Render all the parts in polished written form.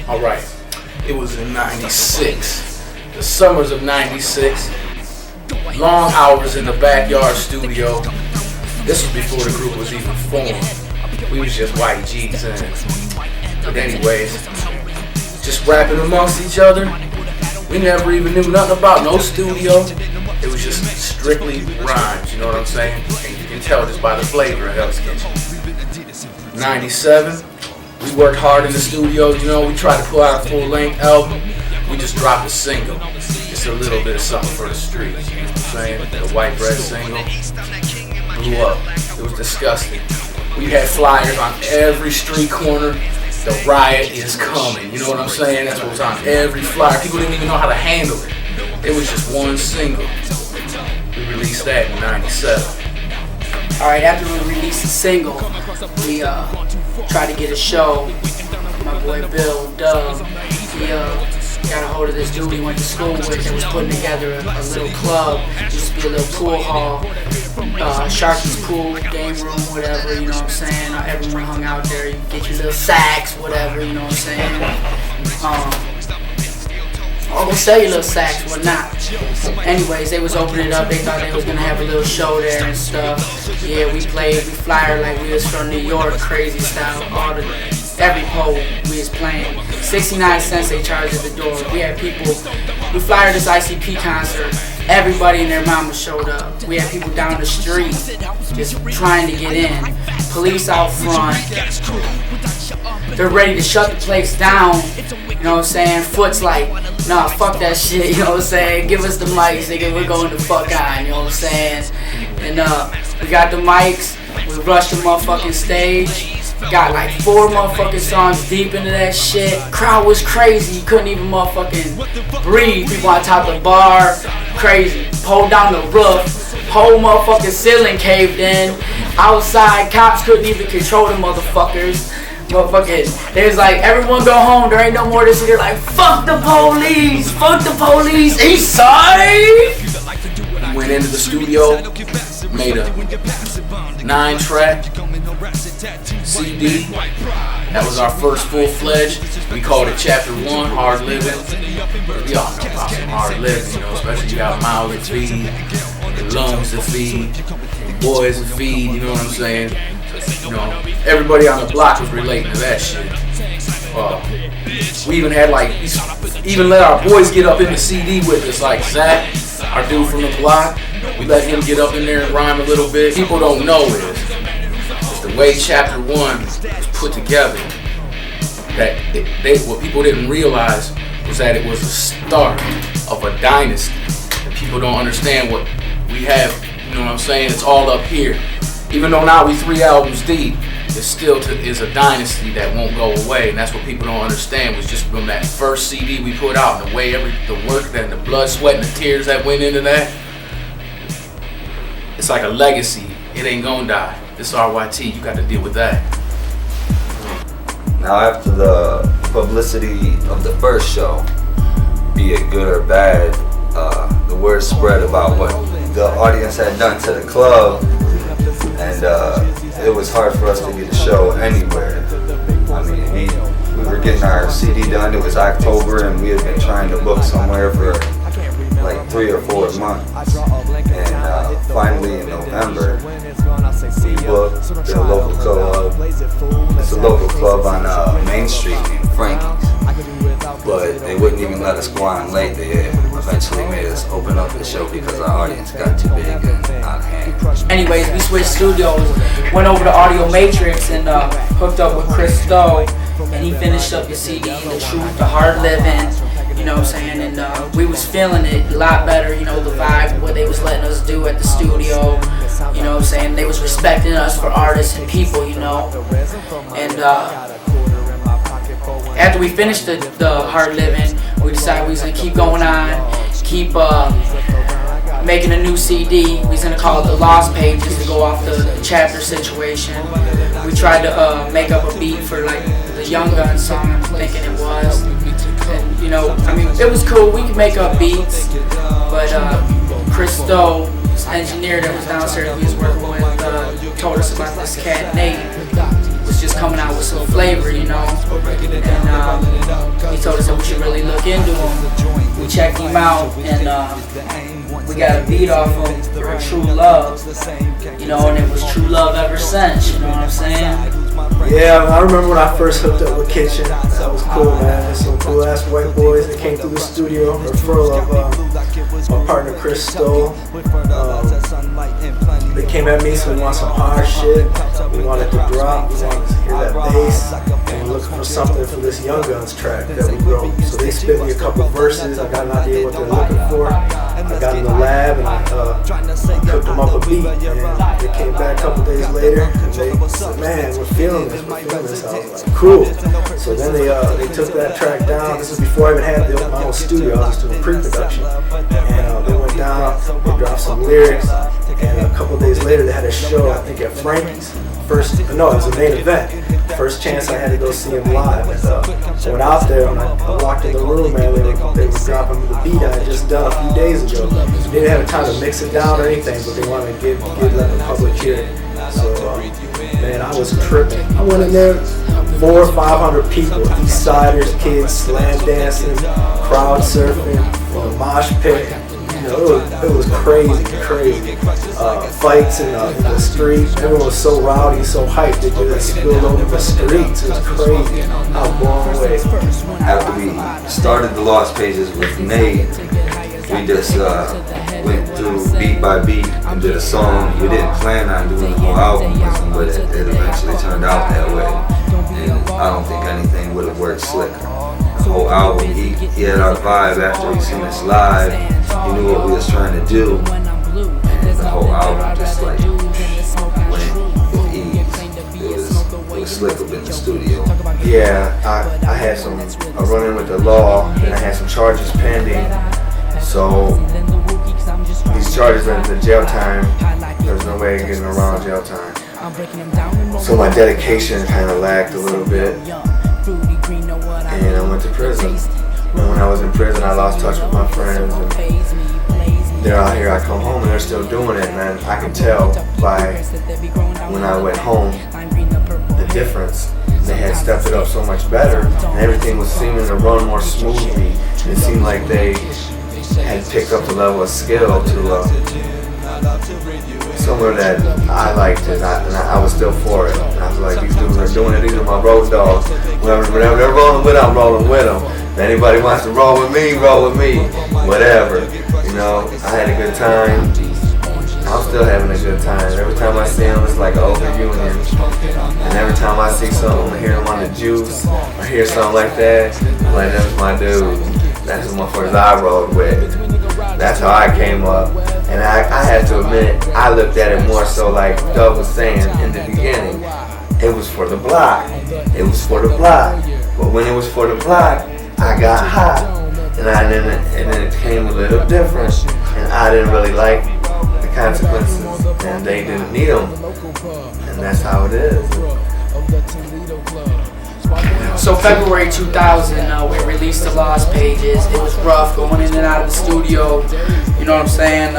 Alright, it was in 96. The summers of 96. Long hours in the backyard studio. This was before the group was even formed. We was just white G's then. But anyways, just rapping amongst each other. We never even knew nothing about no studio. It was just strictly rhymes, you know what I'm saying? And you can tell just by the flavor of Hell's Kitchen. 97, we worked hard in the studio, you know, we tried to pull out a full-length album. We just dropped a single. Just a little bit of something for the streets, you know what I'm saying? The White Bread single blew up. It was disgusting. We had flyers on every street corner. The riot is coming, you know what I'm saying? That's what was on every flyer. People didn't even know how to handle it. It was just one single. We released that in 97. Alright, after we released the single, we tried to get a show. My boy Bill, Dub, he got a hold of this dude he went to school with that was putting together a little club. It used to be a little pool hall, Sharky's pool, game room, whatever, you know what I'm saying? Everyone hung out there, you get your little sacks, whatever, you know what I'm saying? All the cellular sacks, whatnot. Anyways, they was opening it up. They thought they was gonna have a little show there and stuff. Yeah, we flyer like we was from New York, crazy style. Every pole we was playing. 69 cents they charged at the door. We had people. We flyered this ICP concert. Everybody and their mama showed up. We had people down the street just trying to get in. Police out front. They're ready to shut the place down. You know what I'm saying? Foot's like, nah, fuck that shit, you know what I'm saying? Give us the mics, nigga, we're going the fuck on, you know what I'm saying? And we got the mics, we rushed the motherfucking stage, got like 4 motherfucking songs deep into that shit. Crowd was crazy, you couldn't even motherfucking breathe. People on top of the bar, crazy. Pulled down the roof, whole motherfucking ceiling caved in. Outside, cops couldn't even control the motherfuckers. Motherfuckers, there's like, everyone go home, there ain't no more this. They're like, fuck the police, east side. We went into the studio, made a 9-track CD. That was our first full-fledged. We called it Chapter 1, Hard Living. We all know about some hard living, you know, especially you got a mouth to feed, the lungs to feed, the boys to feed, you know what I'm saying? You know, everybody on the block was relating to that shit. We even had even let our boys get up in the CD with us, like Zach, our dude from the block. We let him get up in there and rhyme a little bit. People don't know is the way Chapter 1 was put together. That what people didn't realize was that it was the start of a dynasty. And people don't understand what we have. You know what I'm saying? It's all up here. Even though now we 3 albums deep, it still is a dynasty that won't go away, and that's what people don't understand. Was just from that first CD we put out, the way the work and the blood, sweat, and the tears that went into that. It's like a legacy. It ain't gonna die. It's RYT. You got to deal with that. Now, after the publicity of the first show, be it good or bad, the word spread about what the audience had done to the club. And it was hard for us to get a show anywhere. I mean, we were getting our CD done. It was October, and we had been trying to book somewhere for like 3 or 4 months. And finally in November, we booked the local club. It's a local club on Main Street named Frankie's. But they wouldn't even let us go on late. They eventually made us open up the show because our audience got too big and out of hand. Anyways, we switched studios, went over to Audio Matrix and hooked up with Chris Stowe, and he finished up the CD, The Truth, The Hard Living, you know what I'm saying, and we was feeling it a lot better, you know, the vibe, what they was letting us do at the studio, you know what I'm saying, they was respecting us for artists and people, you know, and after we finished the Hard Living, we decided we was gonna keep going on, keep making a new CD. We was gonna call it The Lost Pages to go off the chapter situation. We tried to make up a beat for like the Young Gun song, I'm thinking it was. And you know, I mean, it was cool. We could make up beats, but Chris Stowe, this engineer that was downstairs we was working with, told us about this cat Nate. Was just coming out with some flavor, you know. And he told us that we should really look into him. We checked him out, and we got a beat off of True Love, you know, and it was True Love ever since, you know what I'm saying? Yeah, I remember when I first hooked up with Kitchen. That was cool, man. There's some cool ass white boys that came through the studio. Referral of my partner Chris Stoll. They came at me, so we want some hard shit. We wanted to drop. We wanted to hear that bass. And we're looking for something for this Young Guns track that we wrote. So they spit me a couple verses. I got an idea what they're looking for. I got in the lab and I cooked them up a beat. And they came back a couple days later and they said, man, we're feeling this. I was like, cool. So then they took that track down. This is before I even had my own studio. I was just doing pre-production. And they went down, they dropped some lyrics, and a couple days later they had a show, I think at Frankie's. It was a main event. First chance I had to go see him live. I went out there and I walked in the room, man. They were dropping the beat I had just done a few days ago. They didn't have time to mix it down or anything, but they wanted to let the public hear it. So, man, I was tripping. I went in there, 400 or 500 people, East Siders, kids, slam dancing, crowd surfing, mosh pit. You know, it was crazy. Fights in the street. Everyone was so rowdy, so hyped. They just spilled over the streets. It was crazy. I was blown away. After we started the Lost Pages with Nate, we just went through beat by beat and did a song. We didn't plan on doing the whole album, but it eventually turned out that way. And I don't think anything would have worked slicker. The whole album, he had our vibe after he seen us live. He knew what we was trying to do. And the whole album just like went with ease. It was slick up in the studio. Yeah, I had a run-in with the law, and I had some charges pending. So these charges went into jail time. There was no way of getting around jail time. So my dedication kind of lagged a little bit. And I went to prison. And when I was in prison, I lost touch with my friends. And they're out here, I come home and they're still doing it. And I can tell by when I went home, the difference. They had stepped it up so much better. And everything was seeming to run more smoothly. It seemed like they had picked up the level of skill to somewhere that I liked it, and I was still for it. And I was like, these dudes are doing it, these are my road dogs. Whatever they're rolling with, I'm rolling with them. If anybody wants to roll with me, whatever. You know, I had a good time. I'm still having a good time. Every time I see them, it's like an old reunion. And every time I see something, I hear them on the juice, or hear something like that, I'm like, that's my dude. That's the motherfuckers I rode with. That's how I came up. And I had to admit, I looked at it more so like Doug was saying in the beginning. It was for the block. It was for the block. But when it was for the block, I got hot. And then it came a little different. And I didn't really like the consequences. And they didn't need them. And that's how it is. So February 2000, we released the Lost Pages. It was rough going in and out of the studio. You know what I'm saying?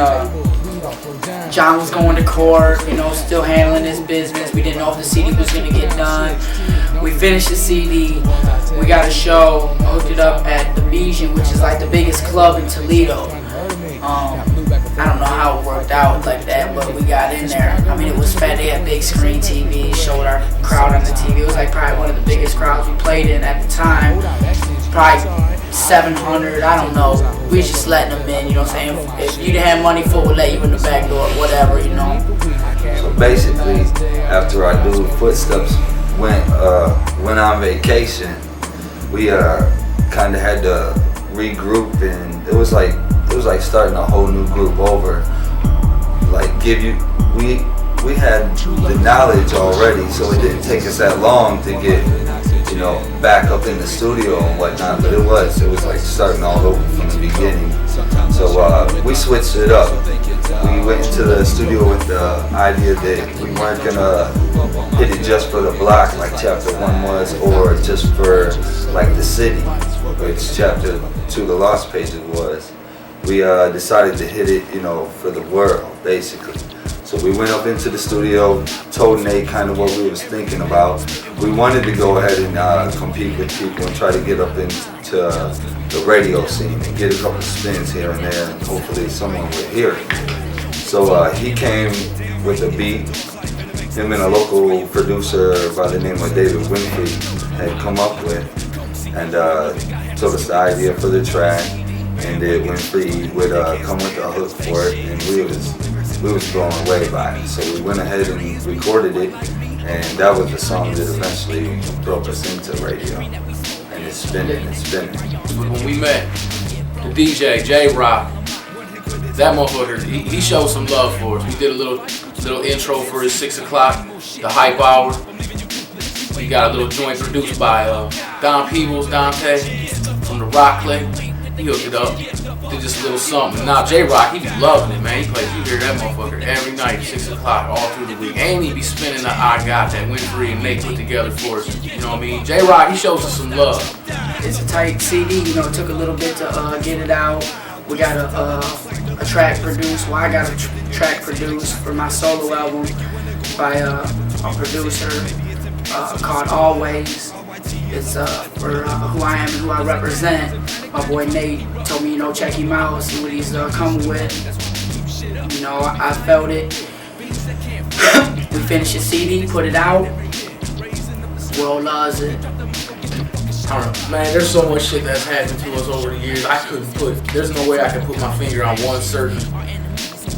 John was going to court, you know, still handling his business. We didn't know if the CD was going to get done. We finished the CD. We got a show, hooked it up at the Bijan, which is like the biggest club in Toledo. I don't know how it worked out like that, but we got in there. I mean, it was fat. They had big screen TV, showed our crowd on the TV. It was like probably one of the biggest crowds we played in at the time. Probably 700, I don't know. We was just letting them in, you know what I'm saying? If you didn't have money for it, we'd let you in the back door, whatever, you know. So basically, after our dude Footsteps went on vacation, we kind of had to regroup, and it was like starting a whole new group over. Like we had the knowledge already, so it didn't take us that long to get, you know, back up in the studio and whatnot. But it was like starting all over from the beginning. So we switched it up. We went into the studio with the idea that we weren't gonna hit it just for the block like chapter 1 was, or just for like the city, which chapter 2, the Lost Pages, was. We decided to hit it, you know, for the world, basically. So we went up into the studio, told Nate kind of what we was thinking about. We wanted to go ahead and compete with people and try to get up into the radio scene and get a couple spins here and there, and hopefully someone would hear it. So he came with a beat. Him and a local producer by the name of Winfree had come up with, and told us the idea for the track, and Winfree would come with the hook for it, and we was blown away by it. So we went ahead and recorded it, and that was the song that eventually broke us into radio. And it's spinning, it's spinning. When we met, the DJ, J-Rock, that motherfucker, he showed some love for us. We did a little intro for his 6 o'clock, the hype hour. We got a little joint produced by Don Peebles, Dante, from the Rock Click. He hooked it up, did just a little something. Now J-Rock, he be loving it, man. He plays, you hear that motherfucker every night, 6 o'clock, all through the week. And he be spinning the I Got that Winfree and Nate put together for us. You know what I mean? J-Rock, he shows us some love. It's a tight CD, you know, it took a little bit to get it out. We got a track produced, well I got a track produced for my solo album by a producer called Always. It's for who I am and who I represent. My boy Nate told me, you know, check him out, see what he's coming with. You know, I felt it. We finished the CD, put it out. World loves it. Man, there's so much shit that's happened to us over the years. There's no way I can put my finger on one certain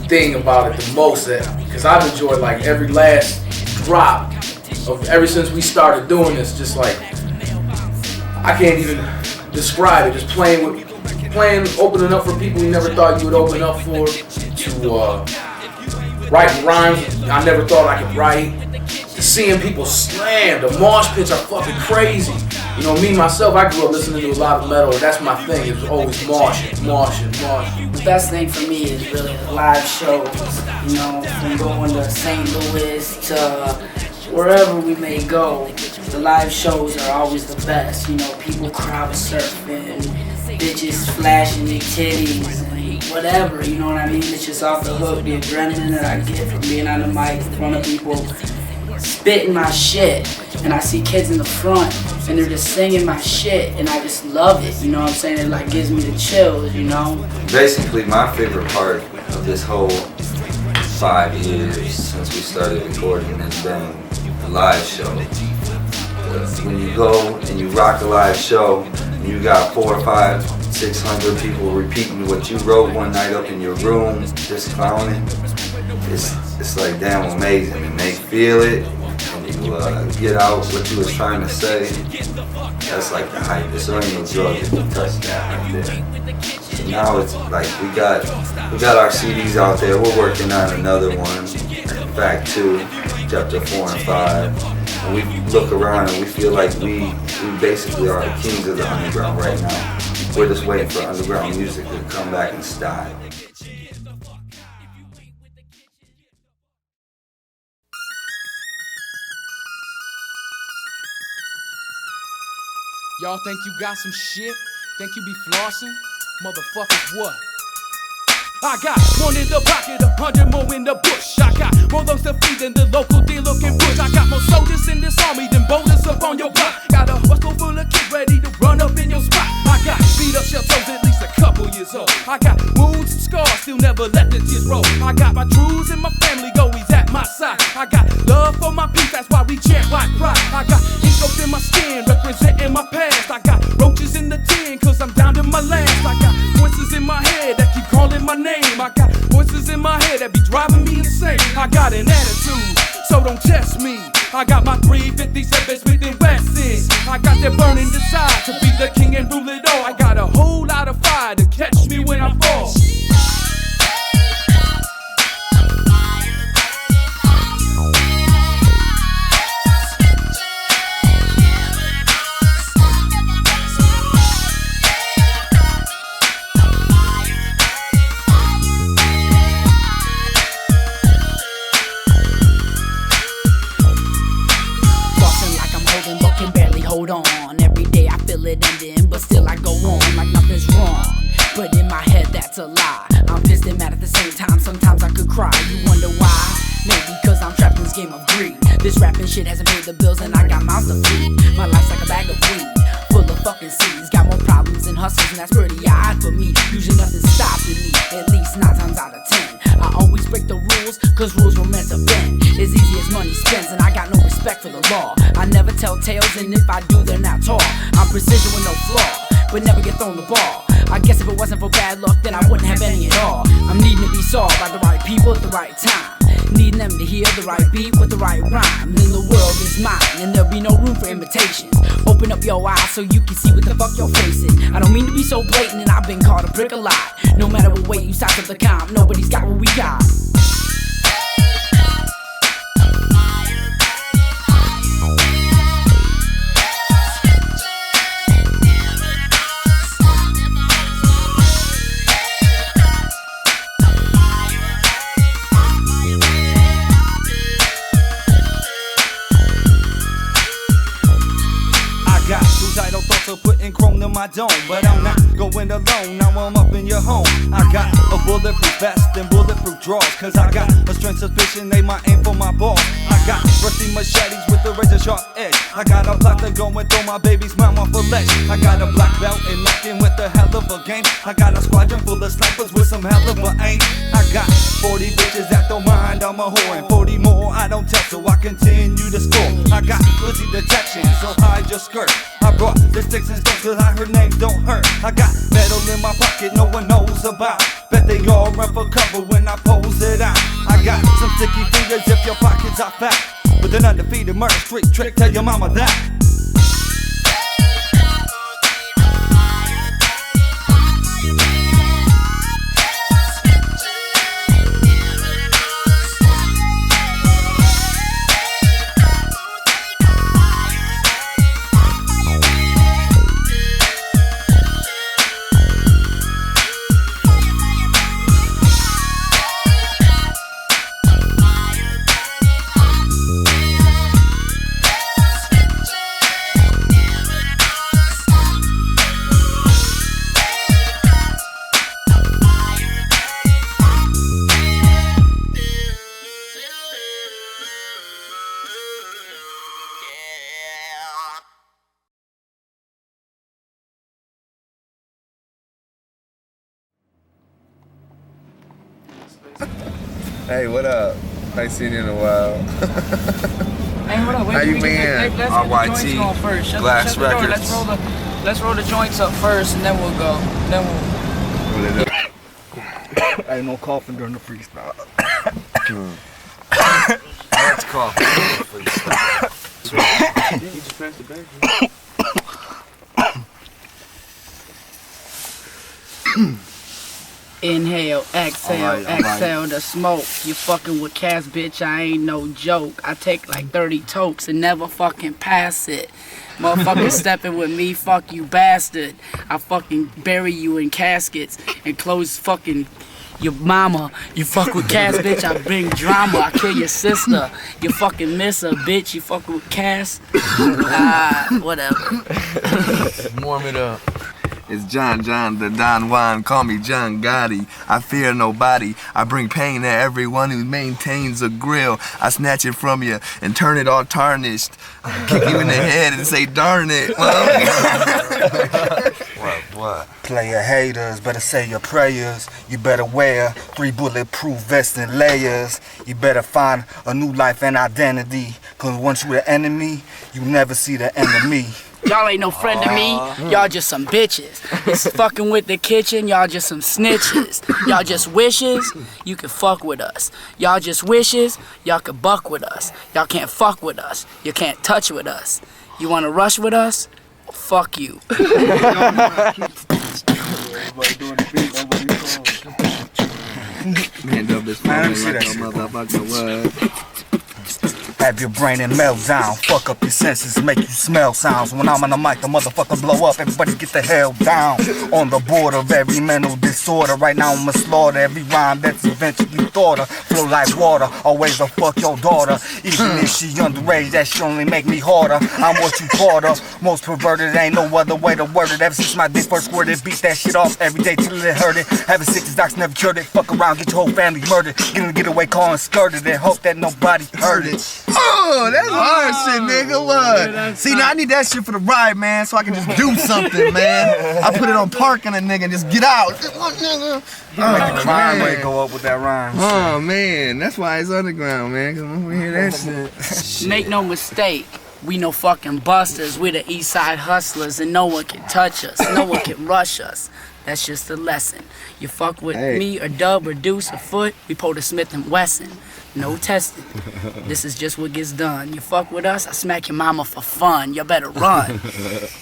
thing about it the most, because I've enjoyed like every last drop of ever since we started doing this. Just like, I can't even describe it. Just playing, opening up for people you never thought you would open up for, to writing rhymes I never thought I could write, to seeing people slam. The mosh pits are fucking crazy. You know, me, myself, I grew up listening to a lot of metal, and that's my thing. It was always moshing. The best thing for me is really the live shows. You know, from going to St. Louis to wherever we may go, the live shows are always the best. You know, people crowd surfing, bitches flashing their titties, and whatever, you know what I mean? It's just off the hook, the adrenaline that I get from being on the mic in front of people, spitting my shit, and I see kids in the front, and they're just singing my shit, and I just love it, you know what I'm saying? It like gives me the chills, you know? Basically, my favorite part of this whole 5 years since we started recording has been the live show. When you go and you rock a live show, and you got 400, 500, 600 people repeating what you wrote one night up in your room, just clowning, it's like damn amazing, and they feel it, and you get out what you was trying to say. That's like the hype. There's ain't no drug that can touch that right there. So now it's like we got our CDs out there. We're working on another one, in fact 2, chapter 4 and 5. And we look around and we feel like we basically are the kings of the underground right now. We're just waiting for underground music to come back in style. Y'all think you got some shit? Think you be flossing? Motherfuckers, what? I got one in the pocket, 100 more in the bush. I got more lungs to feed than the local dealer can push. I got more soldiers in this army than boulders up on your block. Got a hustle full of kids ready to run up in your spot. I got beat up shell toes at least a couple years old. I got wounds and scars, still never let the tears roll. I got my truths and my family always at my side. I got love for my peace, that's why we chant like pride. I got ink up in my skin, representing my past. I got roaches in the tin, cause I'm down to my last. I got voices in my head that keep calling my name. I got voices in my head that be driving me insane. I got an attitude, so don't test me. I got my 357 Smith and Wessons. I got that burning desire to be the king and rule it all. I got a whole lot of fire to catch me when I fall. Hold on, every day I feel it ending, but still I go on like nothing's wrong. But in my head that's a lie. I'm pissed and mad at the same time, sometimes I could cry. You wonder why? game of greed. This rapping shit hasn't paid the bills and I got mouths to feed. My life's like a bag of weed, full of fucking seeds. Got more problems than hustles and that's pretty odd for me. Usually nothing's stopping me, at least 9 times out of 10. I always break the rules, cause rules were meant to bend. As easy as money spends and I got no respect for the law. I never tell tales and if I do they're not tall. I'm precision with no flaw, but never get thrown the ball. I guess if it wasn't for bad luck then I wouldn't have any at all. I'm needing to be solved by the right people at the right time. Needing them to hear the right beat with the right rhyme. Then the world is mine and there'll be no room for imitations. Open up your eyes so you can see what the fuck you're facing. I don't mean to be so blatant and I've been called a prick a lot. No matter what way you size up the comp, nobody's got what we got. Suicidal thoughts of putting chrome to my dome, but I'm not going alone, now I'm up in your home. I got a bulletproof vest and bulletproof drawers, cause I got a strange suspicion they might aim for my balls. I got rusty machetes with a razor sharp edge. I got a plot to go and throw my baby's mom off a ledge. I got a black belt and knocking with a hell of a game. I got a squadron full of snipers with some hell of a aim. I got 40 bitches that don't mind I'm a whore, and 40 more I don't tell, so I continue to score. I got pussy detection, so hide your skirt. I brought the sticks and stones cause I heard names don't hurt. I got metal in my pocket no one knows about. Bet they all run for cover when I pose it out. I got some sticky fingers if your pockets are fat. With an undefeated murder streak trick, tell your mama that. Hey, what up? I ain't seen you in a while. Hey, what up? How you been? Let's get the joints going first. Glass Shut the door. Records. Let's roll the joints up first and then we'll go. Ain't no coughing during the freestyle. Let's call for freestyle. You just passed it back. Inhale, exhale, All right. exhale the smoke. You fucking with Cass, bitch, I ain't no joke. I take like 30 tokes and never fucking pass it. Motherfucker stepping with me, fuck you bastard. I fucking bury you in caskets and close fucking your mama. You fuck with Cass, bitch, I bring drama. I kill your sister. You fucking miss her, bitch. You fucking with Cass. Whatever. Warm it up. It's John, the Don Juan, call me John Gotti. I fear nobody, I bring pain to everyone who maintains a grill. I snatch it from you and turn it all tarnished. Kick you in the head and say, darn it. What? Player haters, better say your prayers. You better wear 3 bulletproof vests and layers. You better find a new life and identity. Cause once you the enemy, you never see the enemy. Y'all ain't no friend to me, y'all just some bitches. It's fucking with the kitchen, y'all just some snitches. Y'all just wishes, you can fuck with us. Y'all just wishes, y'all can buck with us. Y'all can't fuck with us, you can't touch with us. You wanna rush with us? Fuck you. Man, up this Man, let me like see that a shit. motherfucker. What? have your brain in meltdown. Fuck up your senses, make you smell sounds. When I'm on the mic, the motherfucker blow up. Everybody get the hell down. On the border of every mental disorder. Right now I'ma slaughter every rhyme that's eventually thought of. Flow like water, always a fuck your daughter. Even if she underage, that shit only make me harder. I'm what you called her. Most perverted, ain't no other way to word it. Ever since my dick first squirted, beat that shit off every day till it hurt it. Having sick as docs never cured it. Fuck around, get your whole family murdered. Get in the getaway car and skirted it. Hope that nobody heard it. Oh, that's hard shit, nigga. What? See, now I need that shit for the ride, man, so I can just do something, man. I put it on park on a nigga and just get out. Make the crime rate go up with that rhyme. Oh, man, that's why it's underground, man, because when we hear that shit. Make no mistake, we no fucking busters. We the east side hustlers and no one can touch us. No one can rush us. That's just a lesson. You fuck with me or Dub or Deuce or Foot, we pull the Smith & Wesson. No testing. This is just what gets done. You fuck with us, I smack your mama for fun. You better run.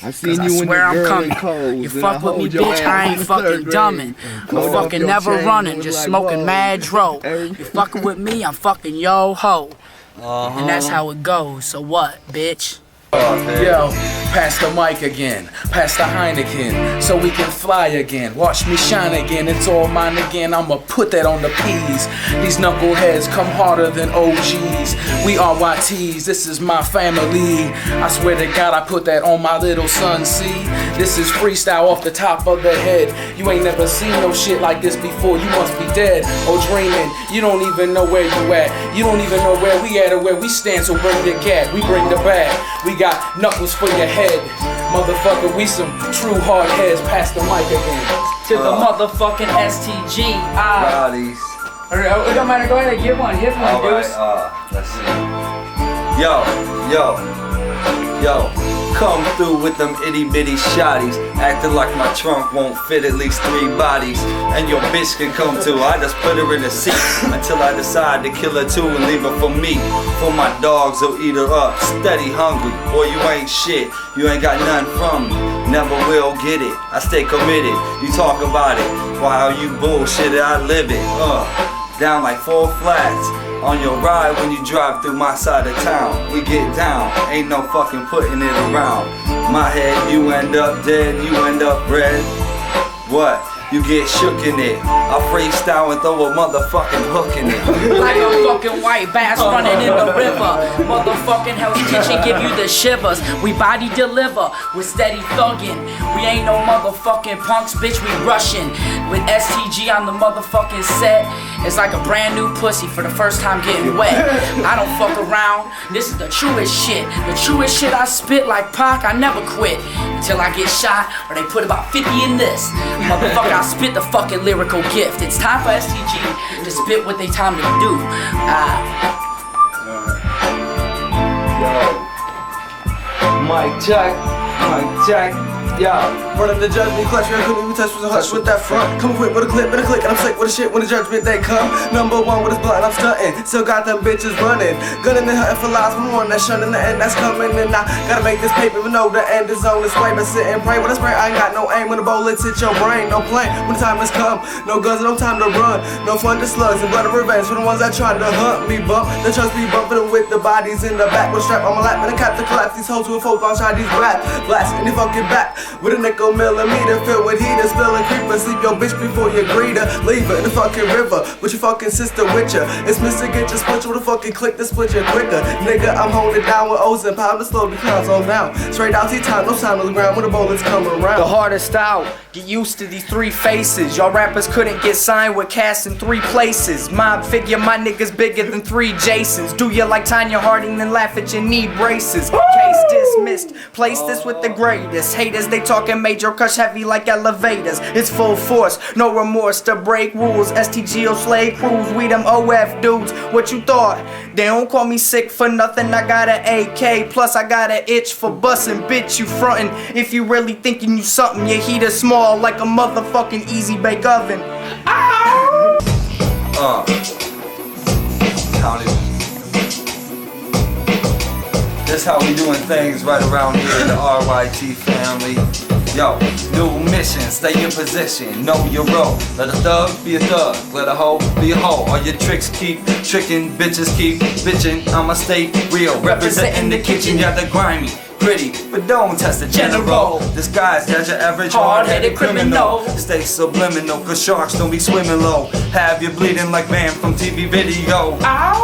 I seen I you swear in the I'm coming. codes, You fuck with me, bitch, I ain't fucking dumbin'. I'm fucking never running, just smoking mad dro. You fucking with me, I'm fucking yo ho. And that's how it goes. So what, bitch? Yo, pass the mic again, pass the Heineken, so we can fly again. Watch me shine again, it's all mine again. I'ma put that on the P's. These knuckleheads come harder than OGs. We are YTs, this is my family. I swear to God, I put that on my little son, see? This is freestyle off the top of the head. You ain't never seen no shit like this before, you must be dead or dreaming. You don't even know where you at. You don't even know where we at or where we stand, so bring the cat, we bring the bag. We got knuckles for your head. Motherfucker, we some true hard heads. Pass the mic again. To the motherfucking STG. Rowdies. It don't matter, go ahead and get one. Hit one, Alright, Deuce. let's see. Yo, come through with them itty bitty shotties. Acting like my trunk won't fit at least 3 bodies. And your bitch can come too. I just put her in the seat until I decide to kill her too and leave her for me. For my dogs will eat her up. Steady hungry. Boy, you ain't shit. You ain't got nothing from me. Never will get it. I stay committed. You talk about it. While you bullshit, I live it. Down like 4 flats. On your ride when you drive through my side of town. We get down, ain't no fucking putting it around. My head, you end up dead, you end up red. What? You get shook in it. I freestyle and throw a motherfucking hook in it. Like a fucking white bass running in the river. Motherfucking Hell's Kitchen give you the shivers. We body deliver, we're steady thuggin'. We ain't no motherfucking punks, bitch, we rushin'. With STG on the motherfucking set, it's like a brand new pussy for the first time getting wet. I don't fuck around, this is the truest shit. The truest shit I spit like Pac, I never quit. Until I get shot, or they put about 50 in this. Motherfucker, I spit the fucking lyrical gift. It's time for STG to spit what they time to do. Mic check, yo. Running the judgment clutch, I couldn't even touch with a hush with that front. Come quick with a clip and a click, and I'm sick with the shit when the judgment they come. Number 1 with his blunt, I'm stunting. Still got them bitches running. Gunning and hunting for lies from one that's shunning the end that's coming. And I gotta make this paper, even though the end is on its way. But sit and pray with a spray, I ain't got no aim when the bullets hit your brain. No play when the time has come. No guns, no time to run. No fun to slugs and blood of revenge for the ones that tried to hunt me. Bump the trust be bumping with the bodies in the back with a strap on my lap. And I cap to collapse these hoes with a folk on shot these rap. Blast in your fucking back with a nickel millimeter filled with heater, spilling creeper. Sleep your bitch before you greet her. Leave her in the fucking river with your fucking sister with ya. It's Mr. Get your split with a fucking click to split you quicker. Nigga, I'm holding down with O's and pound to slow the clowns on down. Straight out T-time, no sound on the ground when the bullets come around. The hardest out, get used to these 3 faces. Y'all rappers couldn't get signed with cast in 3 places. Mob figure, my niggas bigger than 3 Jasons. Do you like Tanya Harding, then laugh at your knee braces. Case dismissed, place this with the greatest. Haters, they talking major, crush heavy like elevators. It's full force, no remorse to break rules. STGO slave crews, we them OF dudes. What you thought? They don't call me sick for nothing. I got an AK, plus I got an itch for bustin'. Bitch, you frontin'. If you really thinking you something, your heater small like a motherfucking easy bake oven. This how we doing things right around here in the RYT family. Yo, new mission, stay in position, know your role. Let a thug be a thug, let a hoe be a hoe. All your tricks keep tricking, bitches keep bitching. I'ma stay real, representing the kitchen. Yeah, the grimy, pretty, but don't test the general. Disguised as your average hard-headed criminal. Stay subliminal, cause sharks don't be swimming low. Have you bleeding like man from TV video. Ow!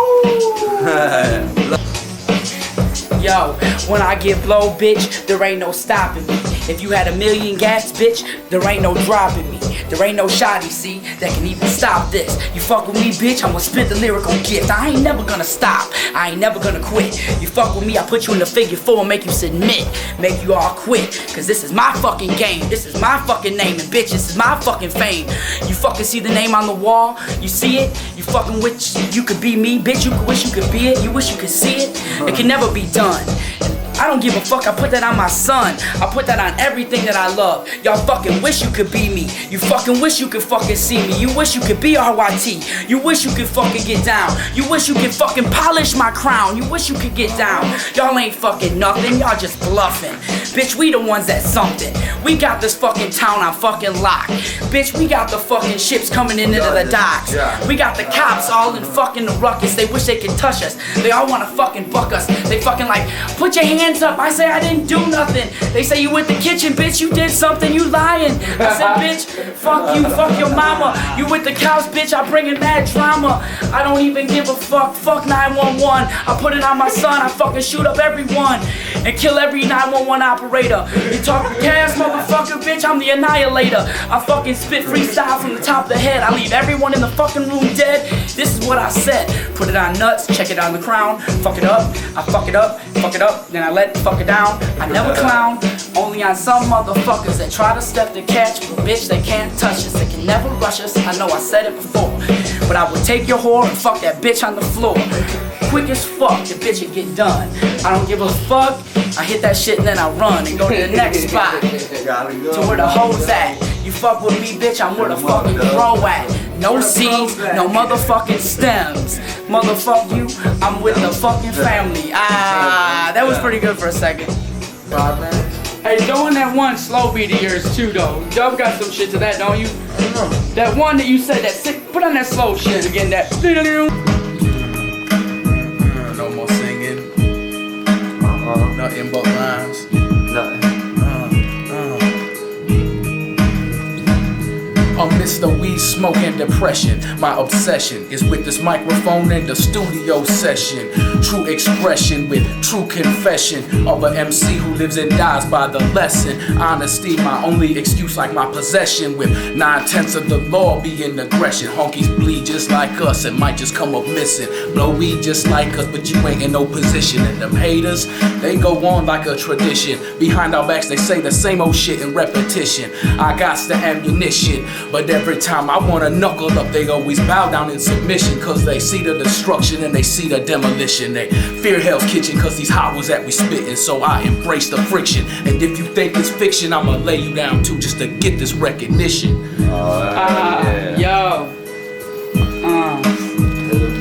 Yo, when I get blow, bitch, there ain't no stopping me. If you had a million gas, bitch, there ain't no dropping me. There ain't no shoddy, see, that can even stop this. You fuck with me, bitch, I'ma spit the lyrical gift. I ain't never gonna stop, I ain't never gonna quit. You fuck with me, I put you in the figure 4, make you submit, make you all quit. Cause this is my fucking game, this is my fucking name, and bitch, this is my fucking fame. You fucking see the name on the wall, you see it? You fucking wish you could be me, bitch, you wish you could be it, you wish you could see it. It can never be done. I don't give a fuck, I put that on my son. I put that on everything that I love. Y'all fucking wish you could be me. You fucking wish you could fucking see me. You wish you could be RYT. You wish you could fucking get down. You wish you could fucking polish my crown. You wish you could get down. Y'all ain't fucking nothing, y'all just bluffing. Bitch, we the ones that something. We got this fucking town on fucking lock. Bitch, we got the fucking ships coming into the docks. We got the cops all in fucking the ruckus. They wish they could touch us. They all wanna fucking buck us. They fucking like, put your hands up. I say I didn't do nothing. They say you went the kitchen, bitch, you did something, you lying. I said, bitch, fuck you, fuck your mama. You with the cows, bitch, I bring in mad drama. I don't even give a fuck, fuck 911. I put it on my son, I fucking shoot up everyone and kill every 911 operator. You talk gas, motherfucker, bitch, I'm the annihilator. I fucking spit freestyle from the top of the head. I leave everyone in the fucking room dead. This is what I said. Put it on nuts, check it on the crown, fuck it up, I fuck it up, then I let it fuck it down. I never clown, only on some motherfuckers that try to step the catch, but bitch, they can't touch us, they can never rush us. I know I said it before, but I would take your whore and fuck that bitch on the floor. Quick as fuck, the bitch would get done. I don't give a fuck, I hit that shit and then I run and go to the next spot, to where the hoes at. You fuck with me, bitch, I'm where the fucking pro at. No seeds, no motherfucking stems. Motherfuck you, I'm with the fucking family. That was pretty good for a second. Hey, throw in that one slow beat of yours too, though. Dub got some shit to that, don't you? That one that you said, that sick, put on that slow shit again, that. No more singing. Nothing but rhymes. Nothing. Amidst the weed smoke and depression, my obsession is with this microphone and the studio session. True expression with true confession of an MC who lives and dies by the lesson. Honesty, my only excuse, like my possession. With 9/10 of the law being aggression. Honkies bleed just like us and might just come up missing. Blow weed just like us, but you ain't in no position. And them haters, they go on like a tradition. Behind our backs, they say the same old shit in repetition. I got the ammunition. But every time I wanna knuckle up, they always bow down in submission. Cause they see the destruction and they see the demolition. They fear Hell's Kitchen cause these hot ones that we spittin'. So I embrace the friction. And if you think it's fiction, I'ma lay you down too just to get this recognition. Yeah. Yo.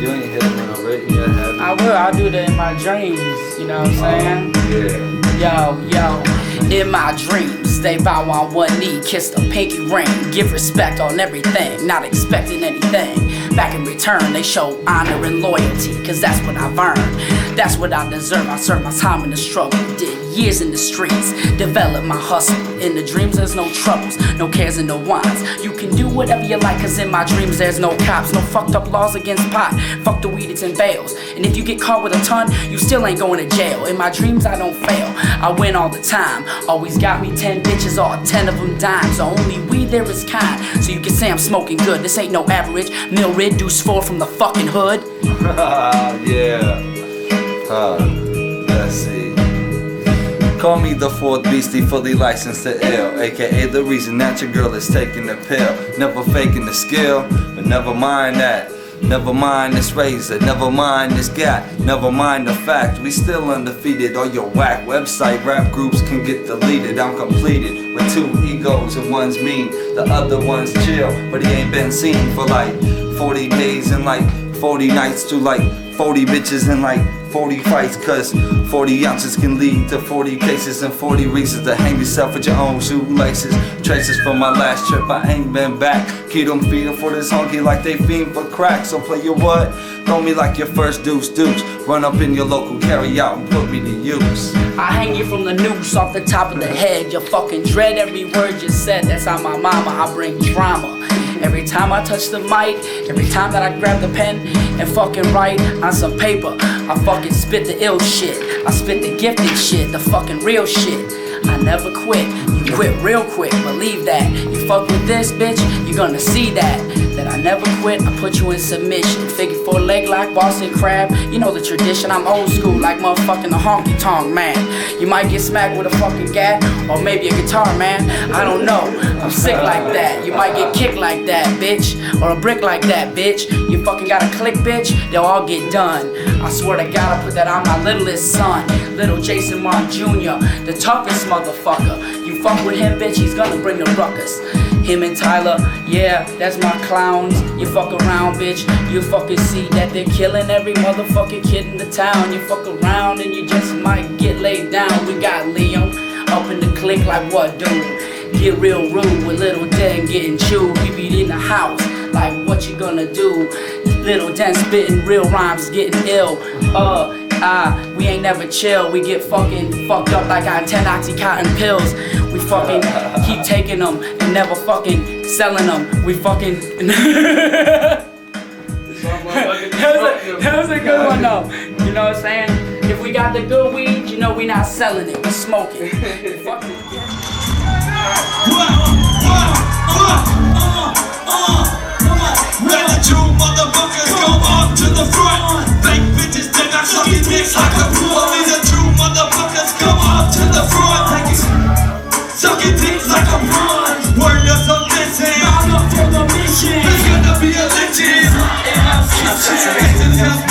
You ain't hit him already yet, have you? I will, I'll do that in my dreams, you know what I'm saying? Yo. In my dreams, they bow on one knee, kiss the pinky ring, give respect on everything, not expecting anything. Back in return, they show honor and loyalty, cause that's what I've earned. That's what I deserve. I served my time in the struggle, did years in the streets, developed my hustle. In the dreams, there's no troubles, no cares and no wants. You can do whatever you like, cause in my dreams, there's no cops, no fucked up laws against pot. Fuck the weed, it's in bales. And if you get caught with a ton, you still ain't going to jail. In my dreams, I don't fail. I win all the time. Always got me 10 bitches, all 10 of them dimes. The only weed there is kind, so you can say I'm smoking good. This ain't no average. Mill Rid, DEUCE 4 from the fucking hood. Yeah. Let's see. Call me the fourth beastie, fully licensed to ill, aka the reason that your girl is taking the pill. Never faking the skill, but never mind that. Never mind this razor, never mind this gap, never mind the fact we still undefeated. All your whack website rap groups can get deleted. I'm completed with 2 egos and one's mean, the other one's chill, but he ain't been seen for like 40 days and like 40 nights to like 40 bitches and like 40 fights, cause 40 ounces can lead to 40 cases and 40 reasons to hang yourself with your own shoelaces. Traces from my last trip, I ain't been back. Keep them feeding for this honky like they fiend for crack. So play your what? Throw me like your first deuce. Run up in your local carry out and put me to use. I hang you from the noose off the top of the head. You fucking dread every word you said. That's how my mama, I bring drama. Every time I touch the mic, every time that I grab the pen and fucking write on some paper, I fucking spit the ill shit. I spit the gifted shit, the fucking real shit. I never quit, you quit real quick, believe that. You fuck with this bitch, you gonna see that I never quit, I put you in submission. Figure 4 leg lock, Boston crab, you know the tradition. I'm old school like motherfucking the honky tonk man. You might get smacked with a fucking gat, or maybe a guitar, man, I don't know. I'm sick like that, you might get kicked like that, bitch. Or a brick like that, bitch. You fucking got a click, bitch, they'll all get done. I swear to God, I put that on my littlest son, little Jason Mark Jr., the toughest motherfucker. You fuck with him, bitch, he's gonna bring the ruckus. Him and Tyler, yeah, that's my clowns. You fuck around, bitch, you fucking see that they're killing every motherfucking kid in the town. You fuck around and you just might get laid down. We got Liam up in the clique like what, dude? Get real rude with Little Den getting chewed. We be in the house like what you gonna do? Little Den spitting real rhymes, getting ill. We ain't never chill. We get fucking fucked up like our 10 Oxycontin pills. We fucking keep taking them and never fucking selling them. We fucking that was a good one though. You know what I'm saying? If we got the good weed, you know we not selling it. We smoking. Fucking When the true motherfuckers go up to the front, fake bitches think I suck it dicks like a pool. When the true motherfuckers come up to the front, sucking dicks like a prawn. Word us up this hand, I'm up for the mission. It's gonna be a legend.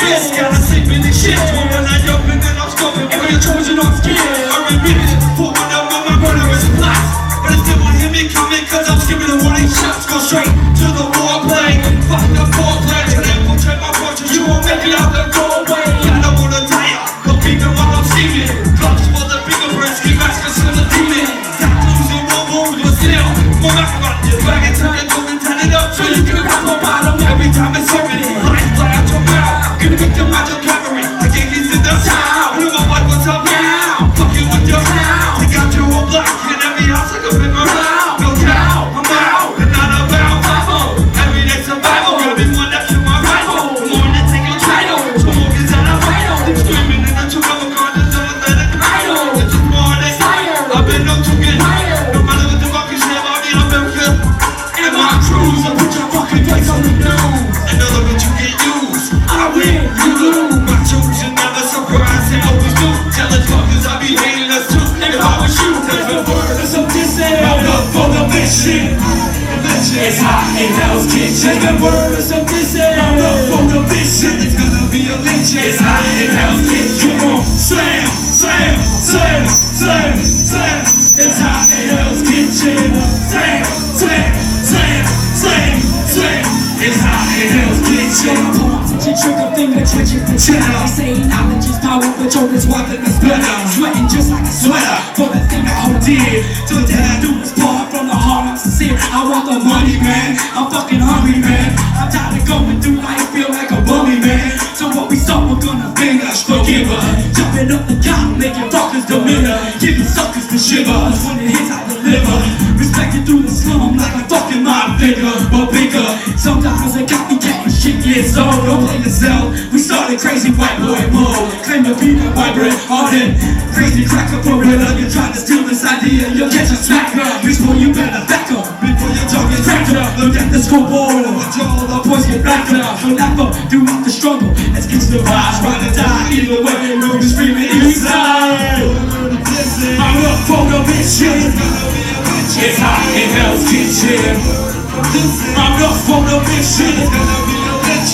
Bitch, gotta sleep in the shit. When I jump in and I'm scoping for your Trojan on skin. I admit it, for when I'm on my murderous plot. But it still won't hear me coming, cause I'm skipping the warning shots. Go straight to the warplane. Fuck the foreplay, and then portray my portrait. You won't make it out the doorway. I don't wanna die, but people while I'm steaming. Gloves for the bigger birds, keep asking for the demon. Tattoos and one wound, but still, more back about your bag and turn it up so you can grab my bottom. Every time it's serving it, life fly out your mouth. Gonna make the magic cavalry, I can't get in the town. You know what, what's up now? I'm fucking with your town. Take out your whole block, in every house like a paper round. No doubt, I'm out, and not about everyday survival. Gonna be one up to my rival. More than take your title, smoke is on a vital. Screaming in the two cover corners of a better idol. It's just more than fire, I've been known to get higher. No matter what the fuck you say about me, I'm America. And my crews, I put your fucking face on the news. Another bitch you get used. I win, you lose. My troops, you never surprise, they always do. Jealous fuckers, I be hating us too. If I was you, that's the word of some dissing. I'm up for the mission. It's hot in Hell's Kitchen. That's the word of some dissing. I'm up for the mission. It's gonna be a lynching. It's hot in Hell's Kitchen. Come on, slam, slam, slam, slam, slam. It's hot in Hell's Kitchen. Slam, slam, slam, slam, slam. It's hot in Hell's Kitchen. Trigger finger twitching the cheddar. They say knowledge is power, but your is weapon is better. Sweating just like a sweater for the thing I hold dear. To the day I do is part from the heart, I'm sincere. I want the money, man. I'm fucking hungry, man. I'm tired of going through life, feel like a bummy, man. So what we start, we're gonna bang us, forgive her. Jumping up the cop, making fuckers demeanor. Giving suckers the shivers when it hits, I deliver. Respected through the slum like a fucking mob figure, but bigger. Sometimes they copycat and shit gets old. Don't play yourself. We started crazy white boy mode. Claim to be the white bread hardened. Crazy cracker for real. You're trying to steal this idea. You'll catch a smacker. Before you better back up. Before your jaw gets cracked up. Look at the scoreboard. Watch all the boys get backed up. Don't ever do not the struggle. Let's get to the vibes. Ride or die. Either way, we'll be screaming inside. I'm up for the mission. It's hot in Hell's Kitchen. I'm up for the mission.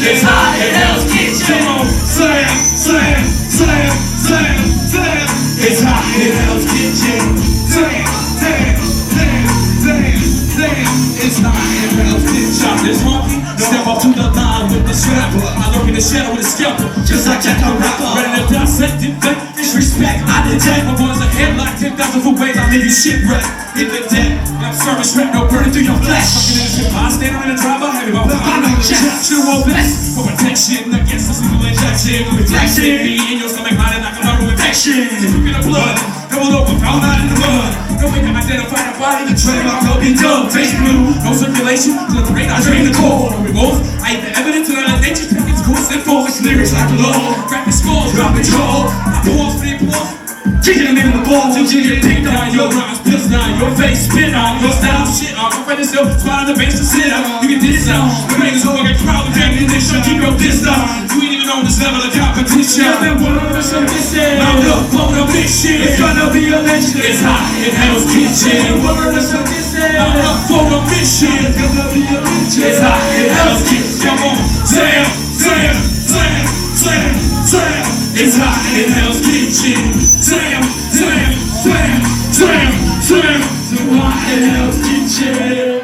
It's hot in Hell's Kitchen. Come on, slam, slam, slam, slam, slam. It's hot in Hell's Kitchen. Slam, slam, slam, slam, slam. It's hot in Hell's Kitchen. Shot this monkey, step up to the line with the trapper. I lurk in the shadow with a scalpel, just like Jack the Rapper. Ready to dissect, defect, disrespect, I detect. My boys are headlocked, 10,000 for ways, I leave you shipwrecked. Hit the deck, I'm service rep, no burning through your flesh. Fucking innocent bystander in a driver, heavy my pound on your chest. Should wore vest for protection against the lethal injection. Reflection, me in your stomach, line like a viral infection. Look at the blood, double over, found out in the mud. No way can identify the body, the trademark will be done. Face blue, no circulation, to the brain, I drain the core. No remorse, I eat the evidence and I let nature take its course and force. Lyrics like a law, rapping scores, dropping jaw. I pause for the applause. Kicking them in the ball till you get picked on. Your rhymes pissed on, your face spit on, your style shit on. My friend is still spot on the base to sit on. You get this on. The man is over, get crowd with ammunition. Keep your diss on. You ain't even on this level of competition. I've been wondering for some dissing. I'm up on the big shit. It's gonna be a legend. It's hot in Hell's Kitchen. Wondering for some dissing. I'm up on the big shit. It's gonna be a legend. It's hot in Hell's Kitchen. Come on, slam, slam, slam, slam, slam. It's hot in Hell's Kitchen. Slam, slam, slam, slam, slam. It's hot in Hell's Kitchen.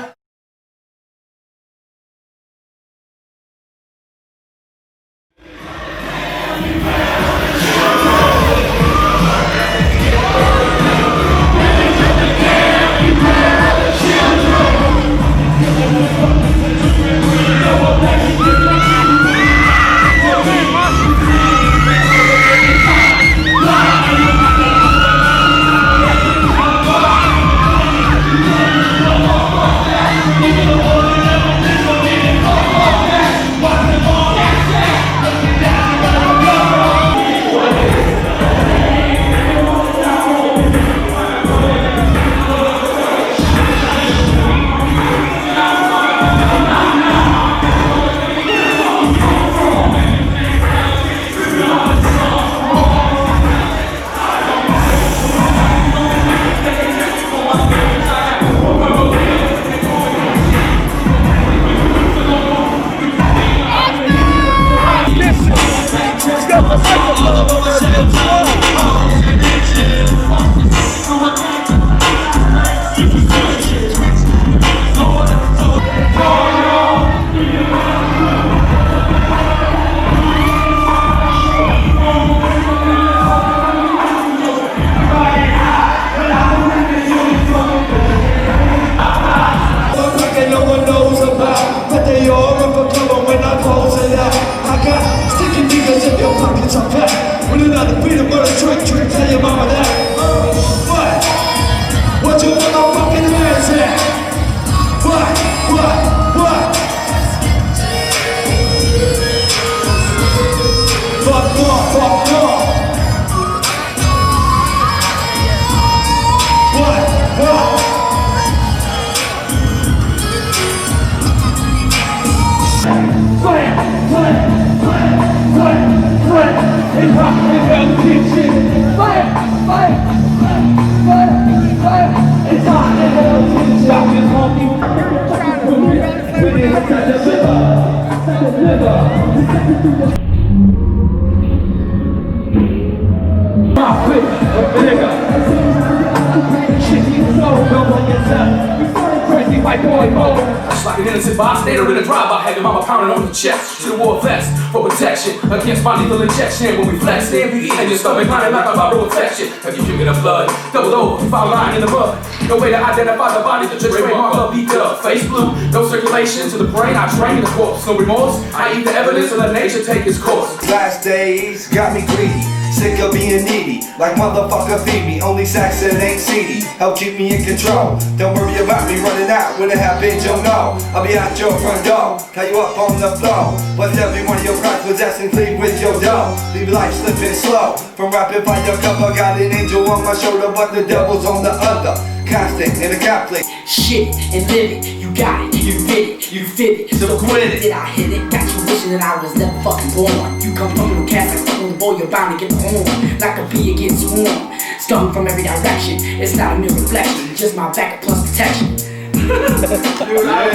Just like an innocent bystander in a drive-by, having mama pounding on the chest. Should have wore a vest for protection against my lethal injection. When we flex, the MPE and your stomach lining like a viral infection. Have you drinking the blood? Double over, foul line in the mud. No way to identify the body, the trademark of beat up. Face blue, no circulation to the brain, I drain the corpse. No remorse, I eat the evidence and let nature take its course. Last days got me greedy, sick of being needy. Like motherfucker feed me, only Saxon ain't seedy. Help keep me in control, don't worry about me running out. When it happens you'll know, I'll be out your front door, tie you up on the floor. What's every one of your crimes possessing, clean with your dough. Leave life slipping slow, from rapid fire cover. Got an angel on my shoulder but the devil's on the other. Constant in a conflict. Shit and live it, you got it, you did it, you fit it. So quit it. Did I hit it? Got you wishing that I was never fucking born. You come from no cast like fucking the boy, you're bound to get the horn. Like a bee, it gets swarmed. Stung from every direction. It's not a mere reflection, just my backup plus protection. Dude, I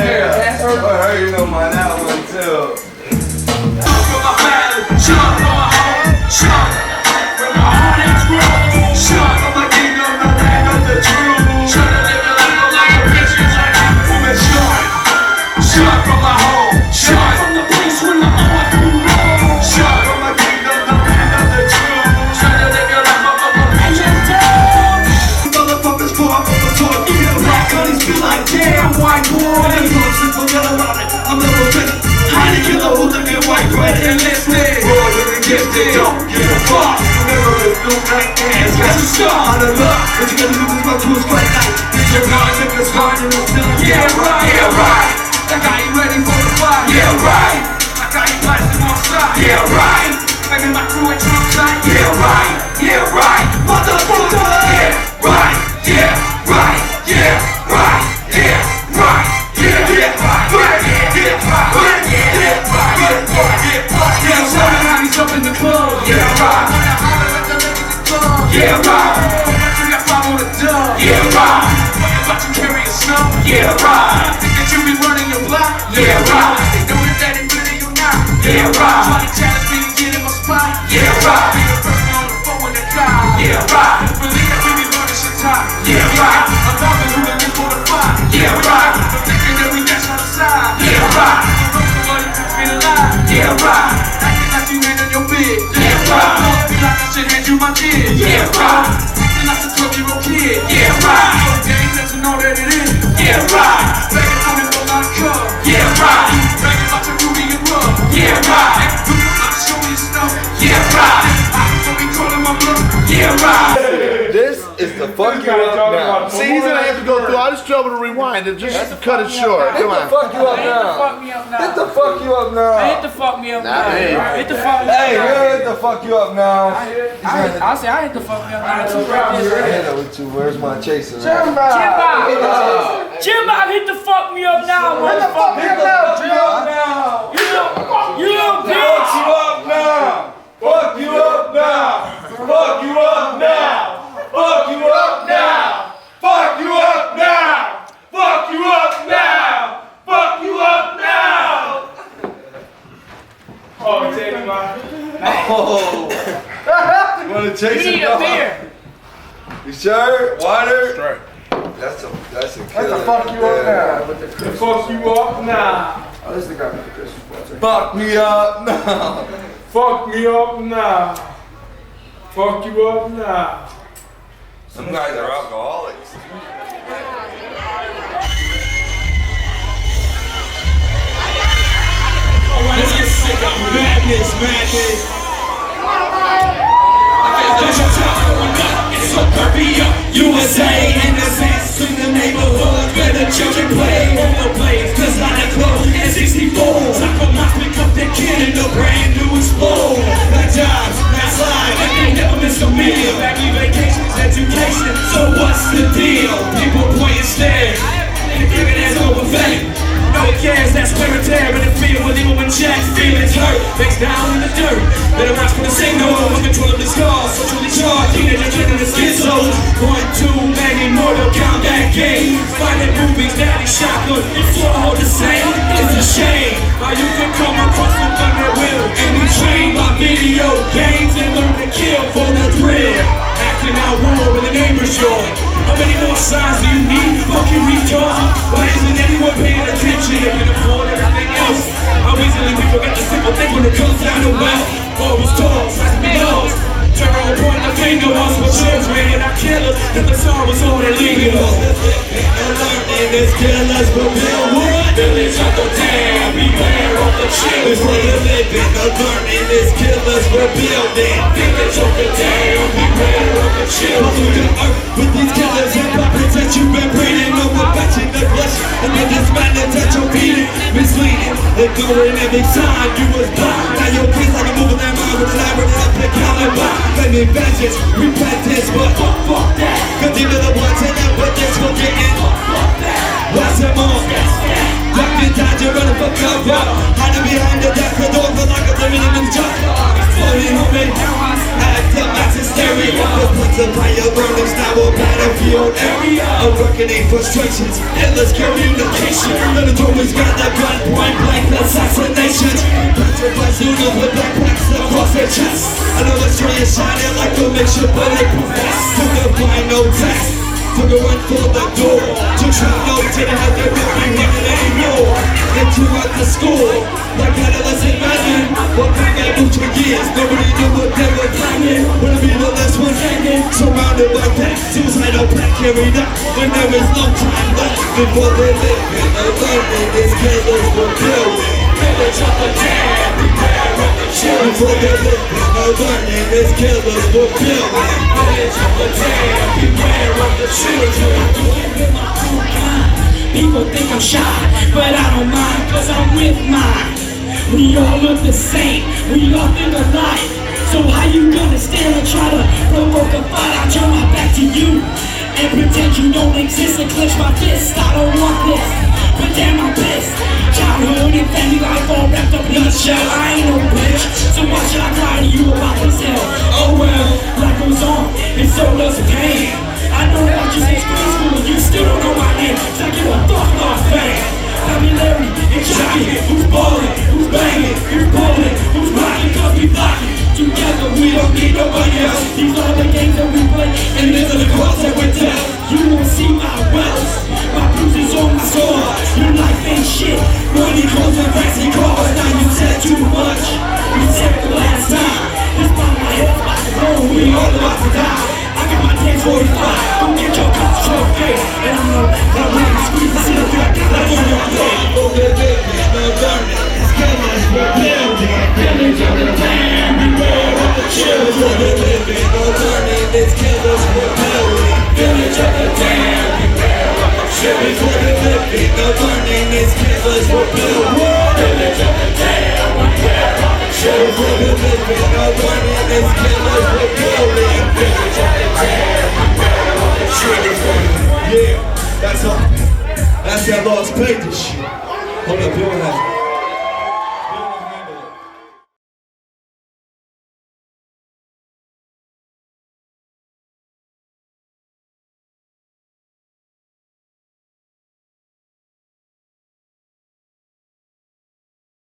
heard you know my that one too. From my family, shot from my home, shot from my heart and scroll, shot from my kingdom, the land of the true. Trying to live a life like a bitch, like a woman shot. Shot from my home, shot from the place when the look like hands. Got you star on the luck. What you gotta do is run to a straight light. Get your mind, make us hard in the sun. Yeah, right, yeah, right. I got you ready for the fight. Yeah, right. I got you blasting on side. Yeah, right. Maybe my crew ain't too tight. Yeah, right, yeah, right. Motherfucker. Yeah, right, yeah, right, yeah, right, yeah, right, yeah, yeah, right, yeah, right, yeah, right, yeah, right. Yeah, showing how he's up in the club. Yeah, right. Yeah, right. You got 5 on the dub. Yeah, right. About to carry a snow. Yeah, right. Think that you be running your block. Yeah, right. They know that ain't really you not. Yeah, right. Try to challenge me to get in my spot. Yeah, right. Be the first one on the phone with the guy. Yeah, right. Believe that we be running shit time. Yeah, right. I'm talking who the for the fight. Yeah, right. I'm thinking that we dash on the side. Yeah, right. I'm looking for money to feel alive. Yeah, right. Acting like you ain't in your bed. Yeah, right. Feel like I should hand you my kid. Yeah, right. Acting like a 12-year-old kid. Yeah, right. So game that you know that it is. Yeah, right. Begging for me for my cup. Yeah, right. Begging about your booty and rub. Yeah, right. I'm showing you stuff. Yeah, right. Don't be calling my bluff. Yeah, right. This is the fuck you up now. See, he's gonna have to go through all this trouble to rewind it just to cut it short. Come on. Fuck you up now. Fuck me up now. Hit the fuck you up now. Hit the fuck me up now. Hit the fuck me up. Hey, hit the fuck you up now. I say I hit the fuck me up now too. Right Hit there. it with you. Where's my chaser? Jimbo, hit the fuck me up now, motherfucker. Hit the fuck you up now. You little bitch. Fuck you up now. Fuck you up now. Fuck you up now. Fuck you up now. Fuck you up now. Fuck you up now. Fuck you up now. Oh, take him out. Oh. You want to chase You need a beer. You sure? Water? Straight. That's a killer. That's the fuck you up now. Fuck you up now. Oh, this is the guy with the Christmas. Fuck me up now. Fuck me up now. Fuck you up now. Some guys are alcoholics. Let's get sick of madness. It's so burpy up. USA in the sense in the neighborhood where the children play. On the place, cause I done closed at 64. Taco Mouse pick up that kid in the brand new Explode. Got jobs, not slide, and they never miss a meal. Baggy vacations, education, so what's the deal? People point and stare, and thinking that's overfed. No cares, that's wear and tear in the field with even when Jack feelings hurt. Face down in the dirt, better watch for the signal. With control of the scars, socially charged, teenager drinking the schizo. 1-2, Maggie, Mortal Kombat game. Finding movies, daddy shotgun, it's all the same. It's a shame how you can come across with thunder will. And we train by video games and learn to kill for the thrill. Acting out war when the neighbor's yours. How many more signs do you need? Fucking retard. Why isn't anyone paying attention? They can afford everything else. How easily we forget the simple thing when it comes down to wealth. Always talks, like me knows. Turn around, point the finger, us for children and our killers. If the song was all illegal. And there's killers for Bill Wood. Village of the town, beware of the children. For the living, the learning is killers for building. Village of the town, beware of the children. Through the earth with these killers and puppets that you've been breeding. Over batching the flesh and then dismantling that you're beating. Misleading, ignoring every time you was blind. Now your kids like a moving their mind with elaborate epic caliber. Claiming vengeance, repentance, but fuck that. Continue the bloods and evidence for getting fuck that. Watch them all. Locked in time, you're running for cover. Hiding behind the desk, the door for like a minimum job. Floating on me, act up, mass hysteria. The points of fire burning, now a battlefield area. A reckoning frustrations, endless communication. The notorious got the gun, point blank assassinations. Patrick Lazunas with backpacks across their chest. Another stray is shining like a mixture bulletproof vest. Took the final test. Took a run for the door. Took trap notes, didn't have their memory running anymore. Then threw out the school like adolescent man. What kind of moved for years? Nobody knew what they were planning. Wanna be the last one hanging. Surrounded by packs, suicidal pack carried out. When there is no time left before they live in the learning. This killers were building. Village of the town, prepare of the Children for the living, no learning, this killers will build. Village of the damned, beware of the children. I do it with my own kind. People think I'm shy, but I don't mind, cause I'm with mine. We all look the same, we all think alike. So how you gonna stand and try to provoke a fight? I'll turn my back to you and pretend you don't exist and clench my fist. I don't want this, but damn I'm pissed. Childhood and family life all wrapped up in a shell. I ain't no bitch, so why should I cry to you about this hell? Oh well, life goes on, and so does pain. I know about you since grade school and you still don't know my name. So I give a fuck off fame. Popularity and jockey, who's ballin', who's banging, who's ballin', who's rockin', cause we flockin'. Together we don't need nobody else. These are the games that we play, and these are the cards that we tell. You won't see my wealth, my bruises on my sword. Your life ain't shit, money, clothes, and fancy cars. Now you said too much, you said the last time. This by my head, about to blow, we all about to die. I got my 1045, go get your cups, trophy. And I know that I'm ready to squeeze the seal back. That's on your day. Oh, the living, no learning, it's killers, we're building. Village of the damned, beware of the children. For the living, no learning, it's killers, we're building. Village of the damned, beware of the children. For the living, no learning, it's killers, we're building. Village of the damned, beware of the children. For the living, no learning, it's killers, we're building. Village of the damned, beware of the children. Yeah, that's all. That's that Las Vegas shit. Hold up, you don't have